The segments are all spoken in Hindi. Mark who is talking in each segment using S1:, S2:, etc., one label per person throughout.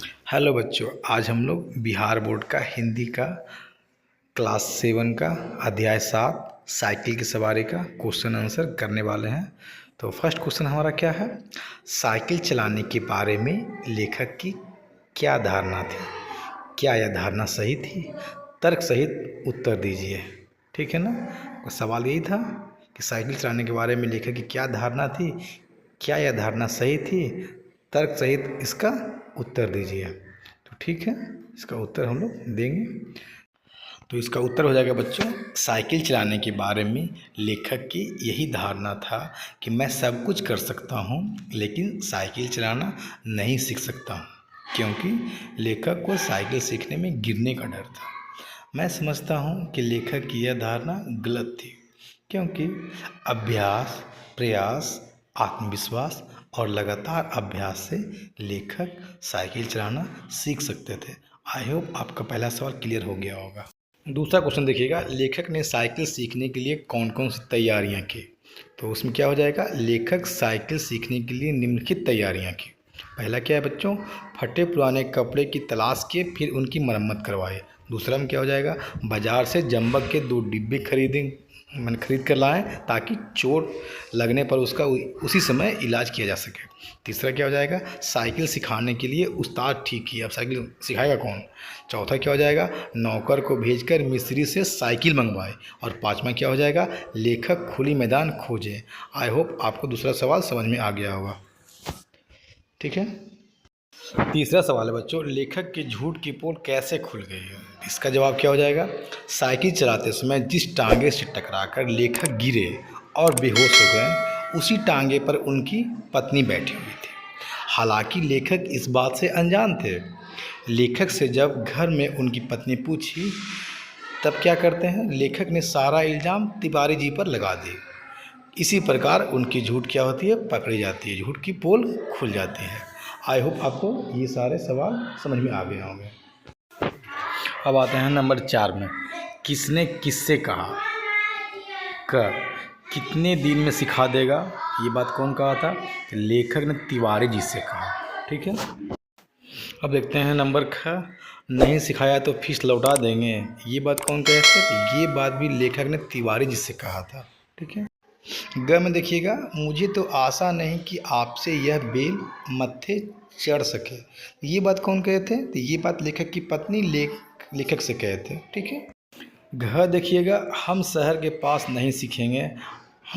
S1: हेलो बच्चों, आज हम लोग बिहार बोर्ड का हिंदी का क्लास 7 का अध्याय 7 साइकिल की सवारी का क्वेश्चन आंसर करने वाले हैं। तो फर्स्ट क्वेश्चन हमारा क्या है? साइकिल चलाने के बारे में लेखक की क्या धारणा थी? क्या यह धारणा सही थी? तर्क सहित उत्तर दीजिए। ठीक है ना? तो सवाल यही था कि साइकिल चलाने के बारे में लेखक की क्या धारणा थी, क्या यह धारणा सही थी? तर्क सहित इसका उत्तर दीजिए। तो ठीक है, इसका उत्तर हम लोग देंगे। तो इसका उत्तर हो जाएगा बच्चों, साइकिल चलाने के बारे में लेखक की यही धारणा था कि मैं सब कुछ कर सकता हूँ लेकिन साइकिल चलाना नहीं सीख सकता हूँ, क्योंकि लेखक को साइकिल सीखने में गिरने का डर था। मैं समझता हूँ कि लेखक की यह धारणा गलत थी, क्योंकि अभ्यास, प्रयास, आत्मविश्वास और लगातार अभ्यास से लेखक साइकिल चलाना सीख सकते थे। आई होप आपका पहला सवाल क्लियर हो गया होगा। दूसरा क्वेश्चन देखिएगा, लेखक ने साइकिल सीखने के लिए कौन कौन सी तैयारियां की? तो उसमें क्या हो जाएगा, लेखक साइकिल सीखने के लिए निम्नलिखित तैयारियां की। पहला क्या है बच्चों, फटे पुराने कपड़े की तलाश किए फिर उनकी मरम्मत करवाए। दूसरा में क्या हो जाएगा, बाजार से जंबक के 2 डिब्बे मैंने खरीद कर लाएं ताकि चोट लगने पर उसका उसी समय इलाज किया जा सके। तीसरा क्या हो जाएगा, साइकिल सिखाने के लिए उस्ताद ठीक किया। अब साइकिल सिखाएगा कौन? चौथा क्या हो जाएगा, नौकर को भेजकर मिस्त्री से साइकिल मंगवाए। और पांचवा क्या हो जाएगा, लेखक खुली मैदान खोजे। आई होप आपको दूसरा सवाल समझ में आ गया होगा। ठीक है, तीसरा सवाल है बच्चों, लेखक के झूठ की पोल कैसे खुल गई है? इसका जवाब क्या हो जाएगा, साइकिल चलाते समय जिस टांगे से टकराकर लेखक गिरे और बेहोश हो गए उसी टांगे पर उनकी पत्नी बैठी हुई थी। हालांकि लेखक इस बात से अनजान थे। लेखक से जब घर में उनकी पत्नी पूछी तब क्या करते हैं, लेखक ने सारा इल्ज़ाम तिवारी जी पर लगा दी। इसी प्रकार उनकी झूठ क्या होती है, पकड़ी जाती है, झूठ की पोल खुल जाती है। आई होप आपको ये सारे सवाल समझ में आ गए होंगे। अब आते हैं नंबर 4 में, किसने किससे कहा? कितने दिन में सिखा देगा? ये बात कौन कहा था? लेखक ने तिवारी जी से कहा। ठीक है, अब देखते हैं नंबर 6, नहीं सिखाया तो फीस लौटा देंगे। ये बात कौन कहे थे? ये बात भी लेखक ने तिवारी जी से कहा था। ठीक है, ग में देखिएगा, मुझे तो आशा नहीं कि आपसे यह बेल मत्थे चढ़ सके। ये बात कौन कहे थे? तो ये बात लेखक की पत्नी लेखक से कहे थे। ठीक है, घ देखिएगा, हम शहर के पास नहीं सीखेंगे,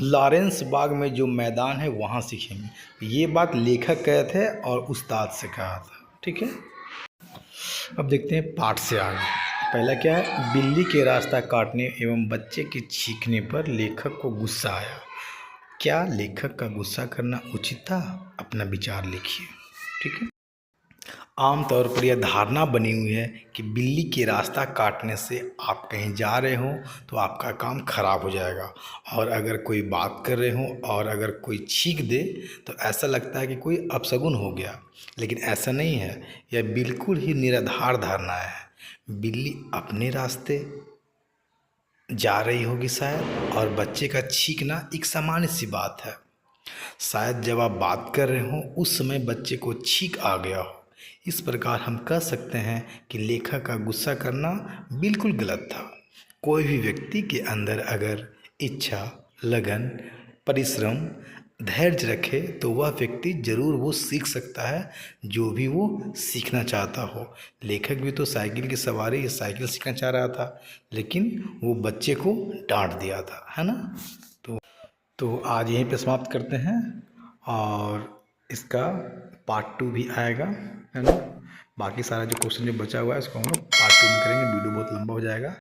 S1: लॉरेंस बाग में जो मैदान है वहाँ सीखेंगे। ये बात लेखक कहे थे और उस्ताद से कहा था। ठीक है, अब देखते हैं पाठ से आगे। पहला क्या है, बिल्ली के रास्ता काटने एवं बच्चे के चीखने पर लेखक को गुस्सा आया। क्या लेखक का गुस्सा करना उचित था? अपना विचार लिखिए। ठीक है, आमतौर पर यह धारणा बनी हुई है कि बिल्ली के रास्ता काटने से आप कहीं जा रहे हो तो आपका काम खराब हो जाएगा, और अगर कोई बात कर रहे हो और अगर कोई छींक दे तो ऐसा लगता है कि कोई अपशगुन हो गया। लेकिन ऐसा नहीं है, यह बिल्कुल ही निराधार धारणा है। बिल्ली अपने रास्ते जा रही होगी शायद, और बच्चे का छींकना एक सामान्य सी बात है। शायद जब आप बात कर रहे हो उस समय बच्चे को छींक आ गया हो। इस प्रकार हम कह सकते हैं कि लेखक का गुस्सा करना बिल्कुल गलत था। कोई भी व्यक्ति के अंदर अगर इच्छा, लगन, परिश्रम, धैर्य रखे तो वह व्यक्ति जरूर वो सीख सकता है जो भी वो सीखना चाहता हो। लेखक भी तो साइकिल की सवारी, साइकिल सीखना चाह रहा था, लेकिन वो बच्चे को डांट दिया था, है ना? तो आज यहीं पे समाप्त करते हैं, और इसका पार्ट 2 भी आएगा, है ना? बाकी सारा जो क्वेश्चन जो बचा हुआ है उसको हम लोग पार्ट 2 में करेंगे, वीडियो बहुत लंबा हो जाएगा।